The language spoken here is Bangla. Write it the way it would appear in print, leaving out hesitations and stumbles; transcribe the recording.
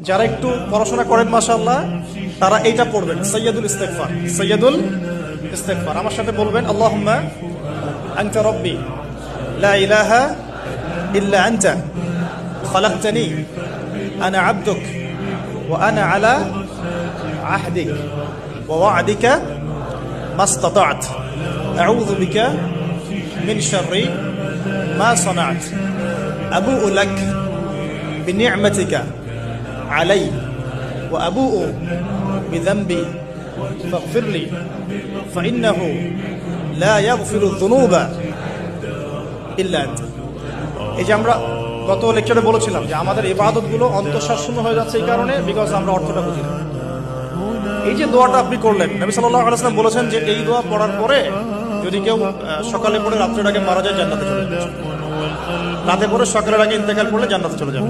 যারা একটু পড়াশোনা করেন মাশাআল্লাহ তারা এইটা পড়বেন, সাইয়্যিদুল ইস্তিগফার। সাইয়্যিদুল ইস্তিগফার আমার সাথে বলবেন, আল্লাহুম্মা আনতা রাব্বি লা ইলাহা ইল্লা আনতা খালাকতানি আনা আবদুক ওয়া আনা আলা আহদিক ওয়া ওয়া'দিকা মাসতাতা'ত আউযু বিকা মিন শাররি মা সানা'ত আবুউ লাক বিনি'মাতিকা আলাই ওয়া আবুউ বিযানবি ফাগফির লি ফাইন্নাহু লা ইয়াগফিরুয যুনুবা ইল্লা আনতা। এই যে আমরা গত লেকচারে বলেছিলাম যে আমাদের ইবাদতগুলো অন্তঃসারশূন্য হয়ে যাচ্ছে এই কারণে, বিকজ আমরা অর্থটা বুঝি না। এই যে দোয়াটা আপনি করলেন, নবী সাল্লাল্লাহু আলাইহি ওয়াসাল্লাম বলেছেন যে এই দোয়া পড়ার পরে যদি কেউ সকালে পড়ে রাত্রের আগে মারা যায় জান্নাতে চলে যাবে, রাতে পড়ে সকালের আগে ইন্তেকাল করলে জান্নাতে চলে যাবে।